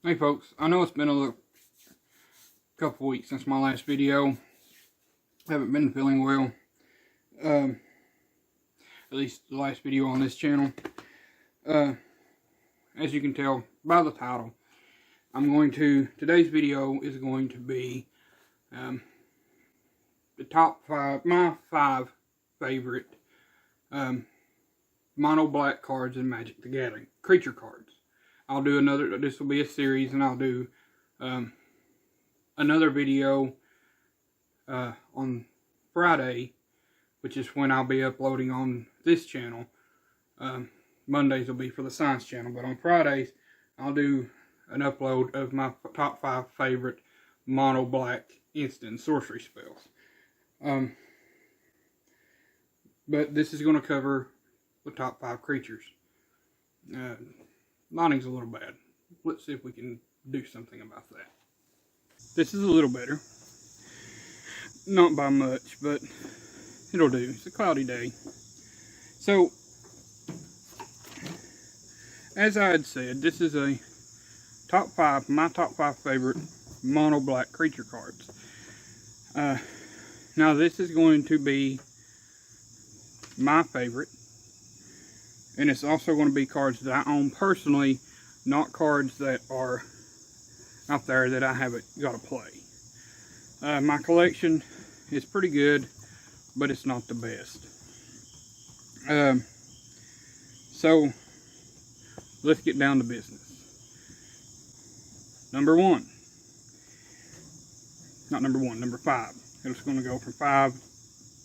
Hey folks, I know it's been a couple weeks since my last video. Haven't been feeling well. At least the last video on this channel. As you can tell by the title, today's video is going to be the top 5, my 5 favorite mono black cards in Magic the Gathering, creature cards. I'll do this will be a series, and I'll do another video on Friday, which is when I'll be uploading on this channel. Mondays will be for the Science channel, but on Fridays I'll do an upload of my top 5 favorite mono black instant sorcery spells. But this is going to cover the top 5 creatures. Lighting's a little bad. Let's see if we can do something about that. This is a little better. Not by much, but it'll do. It's a cloudy day. So, as I had said, this is my top 5 favorite mono black creature cards. Now this is going to be my favorite. And it's also going to be cards that I own personally, not cards that are out there that I haven't got to play. My collection is pretty good, but it's not the best. So, let's get down to business. Number 5. I'm just going to go from 5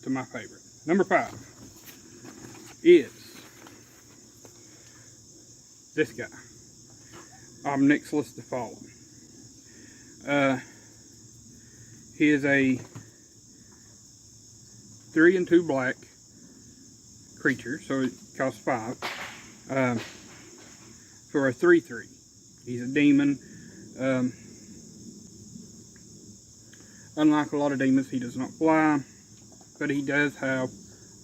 to my favorite. Number 5 is this guy, Obnixilis the Fallen. He is a 3 and 2 black creature, so it costs 5 for a 3/3. He's a demon. Unlike a lot of demons, he does not fly, but he does have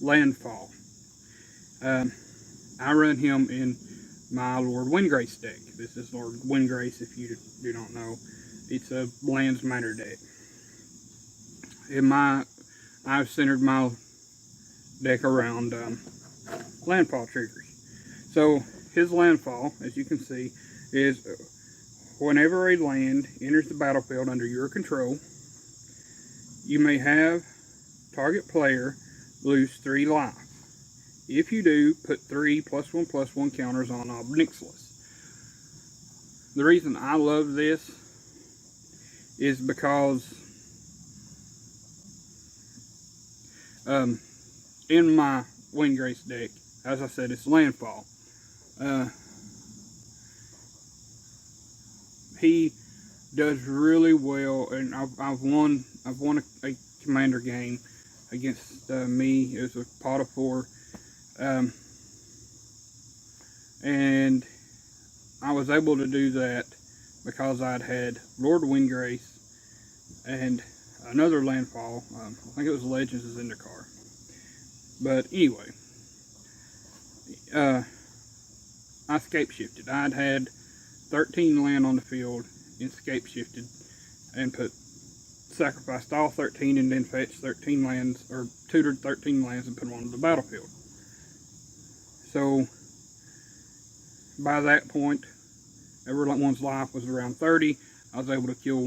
landfall. I run him in my Lord Windgrace deck. This is Lord Windgrace, if you do not know. It's a lands matter deck. I've centered my deck around landfall triggers. So his landfall, as you can see, is whenever a land enters the battlefield under your control, you may have target player lose 3 life. If you do, put 3 +1/+1 counters on Obnixilis. The reason I love this is because in my Windgrace deck, as I said, it's landfall. He does really well, and I've won a commander game against me. It was a pot of 4. And I was able to do that because I'd had Lord Windgrace and another landfall. I think it was Legends of Zendikar. But anyway, I scape shifted. I'd had 13 land on the field and scape shifted and sacrificed all 13 and then fetched 13 lands, or tutored 13 lands and put them on the battlefield. So, by that point, everyone's life was around 30. I was able to kill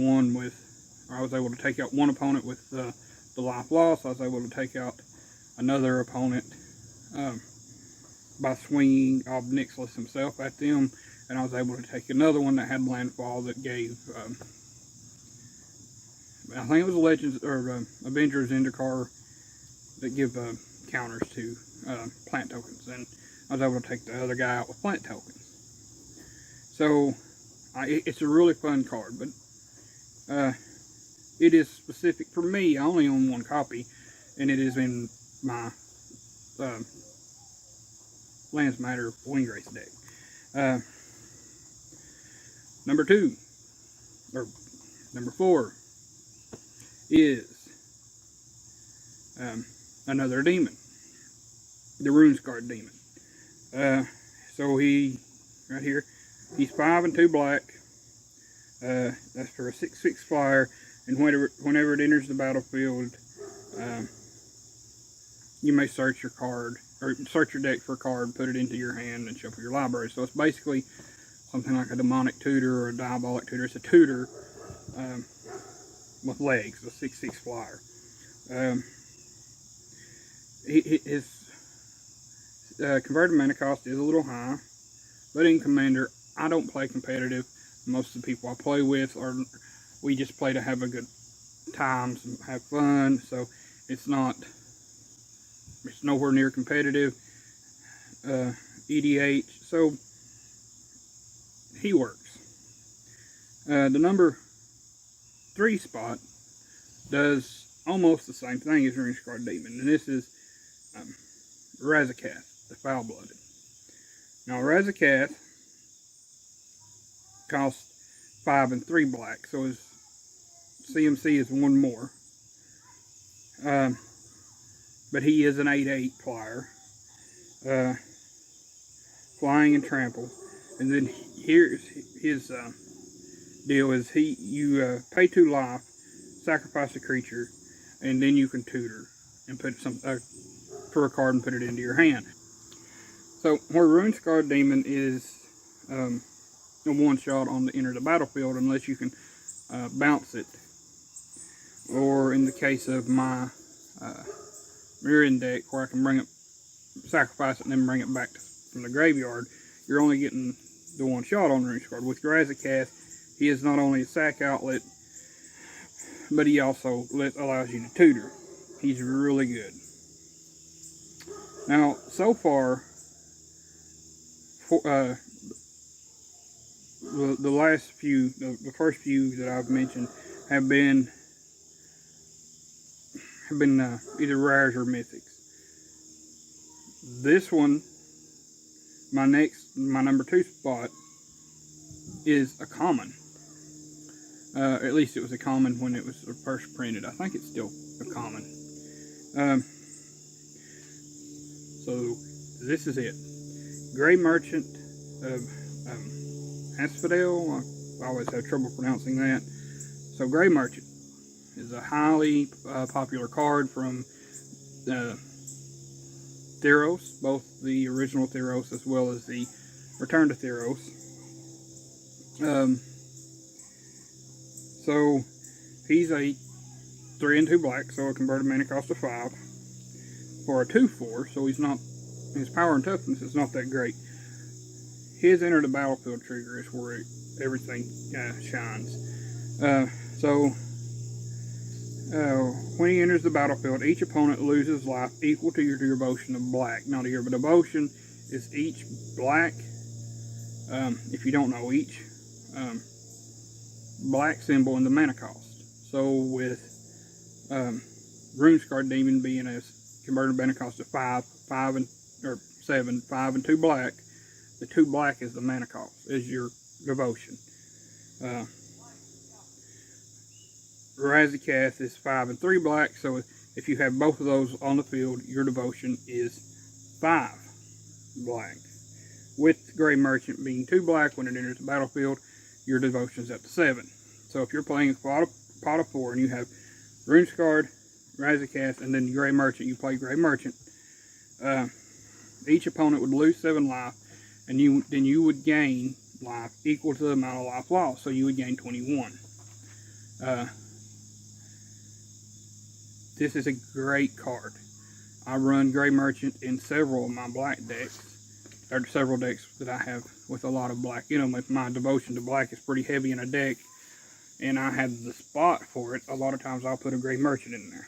I was able to take out one opponent with the life loss. I was able to take out another opponent by swinging Obnixilis himself at them. And I was able to take another one that had landfall that gave, I think it was Legends, or Avengers Zendikar, that give counters to plant tokens. And I was able to take the other guy out with plant tokens. So, it's a really fun card, but it is specific for me. I only own 1 copy, and it is in my Lands Matter Windgrace deck. Number 4 is another demon, the Runescarred Demon. So right here, he's 5 and 2 black, That's for a 6/6 flyer, and whenever it enters the battlefield, you may search your card, or search your deck for a card, put it into your hand, and shuffle your library. So it's basically something like a demonic tutor or a diabolic tutor. It's a tutor with legs, a 6/6 flyer. His converted mana cost is a little high, but in Commander, I don't play competitive. Most of the people I play with we just play to have a good time and have fun. So it's nowhere near competitive. EDH, so he works. The number 3 spot does almost the same thing as Runescarred Demon, and this is Razakath, the Foul-Blooded. Now Razakath costs 5 and 3 black, so his CMC is 1 more. But he is an 8/8 flyer, flying and trample. And then here's his deal: is you pay 2 life, sacrifice a creature, and then you can tutor and put for a card and put it into your hand. So where Runescarred Demon is a 1-shot on the enter the battlefield, unless you can bounce it, or in the case of my Mirren deck, where I can sacrifice it and then bring it back from the graveyard, you're only getting the 1-shot on Runescarred. With Razakath, he is not only a sack outlet, but he also allows you to tutor. He's really good. Now, so far, the first few that I've mentioned have been either rares or mythics. This one, my number 2 spot, is a common. At least it was a common when it was first printed. I think it's still a common. So this is it. Grey Merchant of Asphodel. I always have trouble pronouncing that. So Grey Merchant is a highly popular card from Theros, both the original Theros as well as the Return to Theros. So he's a 3 and 2 black, so a converted mana cost of 5 for a 2/4. So his power and toughness is not that great. His enter the battlefield trigger is where everything shines. When he enters the battlefield, each opponent loses life equal to your devotion of black. Now, your devotion is each black, if you don't know, each black symbol in the mana cost. So with Runescarred Demon being a converted mana cost of 5 and 2 black, the 2 black is the mana cost, is your devotion. Razakath is 5 and 3 black, so if you have both of those on the field, your devotion is 5 black. With Grey Merchant being 2 black, when it enters the battlefield, your devotion is up to 7. So if you're playing a pot of 4 and you have Runescarred, Razakath, and then Grey Merchant, you play Grey Merchant, each opponent would lose 7 life, and then you would gain life equal to the amount of life lost, so you would gain 21. This is a great card. I run Grey Merchant in several of my black decks, or several decks that I have with a lot of black in them. If my devotion to black is pretty heavy in a deck, and I have the spot for it, a lot of times I'll put a Grey Merchant in there.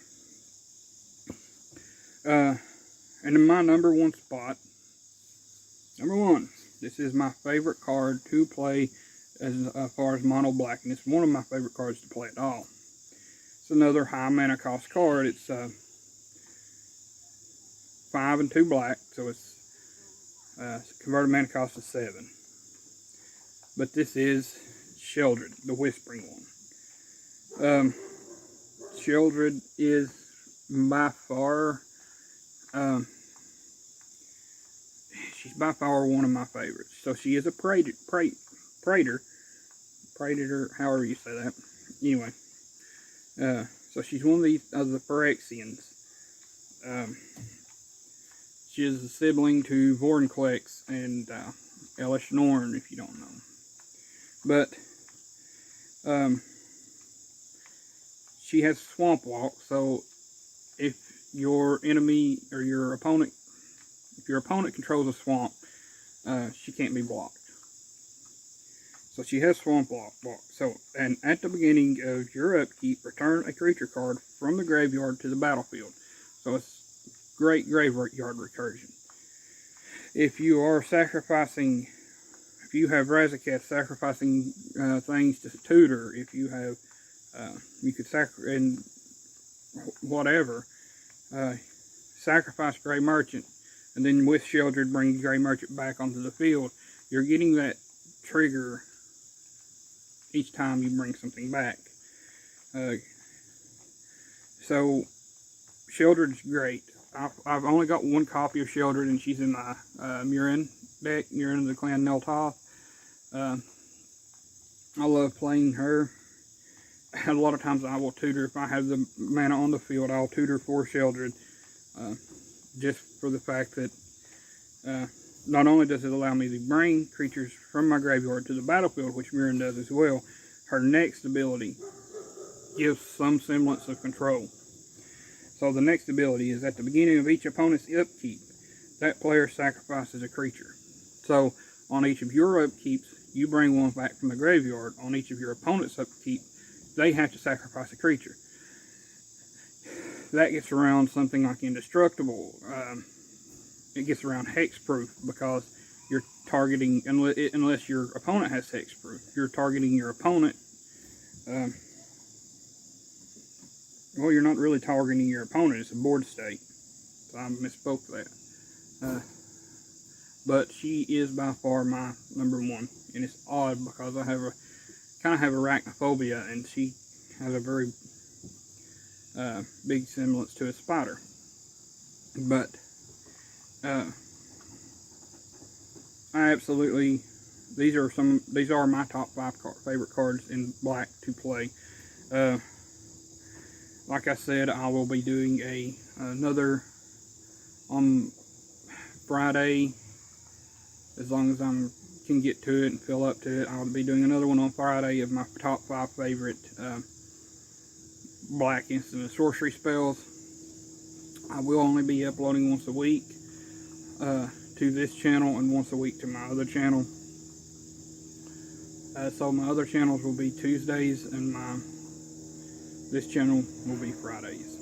And in my number 1 spot, number 1, this is my favorite card to play as far as mono black, and it's one of my favorite cards to play at all. It's another high mana cost card. It's 5 and 2 black, so it's converted mana cost of 7. But this is Sheoldred, the Whispering one. Sheoldred is by far, she's by far one of my favorites. So she is a praetor, Predator, however you say that. Anyway, so she's one of the Phyrexians. She is a sibling to Vorinclex and Elish Norn, if you don't know. But she has Swamp Walk, so if your enemy or your opponent, if your opponent controls a swamp, she can't be blocked. So she has Swamp Walk. So, and at the beginning of your upkeep, return a creature card from the graveyard to the battlefield. So it's great graveyard recursion. If you are sacrificing, if you have Razaketh sacrificing things to tutor, if you have, you could sacrifice, and whatever, sacrifice Grey Merchant, and then with Sheoldred bring Grey Merchant back onto the field, you're getting that trigger each time you bring something back. So Sheoldred's great. I've only got one copy of Sheoldred, and she's in my Murin deck, Murin of the Clan Neltoth. I love playing her. A lot of times I will tutor, if I have the mana on the field, I'll tutor for Sheoldred, just for the fact that not only does it allow me to bring creatures from my graveyard to the battlefield, which Murin does as well, her next ability gives some semblance of control. So the next ability is at the beginning of each opponent's upkeep, that player sacrifices a creature. So on each of your upkeeps, you bring one back from the graveyard. On each of your opponent's upkeep, they have to sacrifice a creature. That gets around something like Indestructible. It gets around Hexproof, because you're targeting, unless your opponent has Hexproof, you're targeting your opponent. Well, you're not really targeting your opponent, it's a board state. So I misspoke that. But she is by far my number one. And it's odd because I have kind of have arachnophobia, and she has a very big semblance to a spider. But I absolutely, these are my top 5 favorite cards in Black to play. Like I said, I will be doing another on Friday, as long as I can get to it and fill up to it. I'll be doing another one on Friday of my top 5 favorite Black instant and sorcery spells. I will only be uploading once a week to this channel and once a week to my other channel. So my other channels will be Tuesdays, and this channel will be Fridays.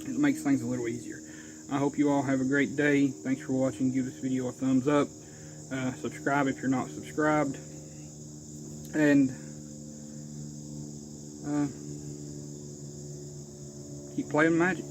It makes things a little easier. I hope you all have a great day. Thanks for watching. Give this video a thumbs up. Subscribe if you're not subscribed. And keep playing Magic.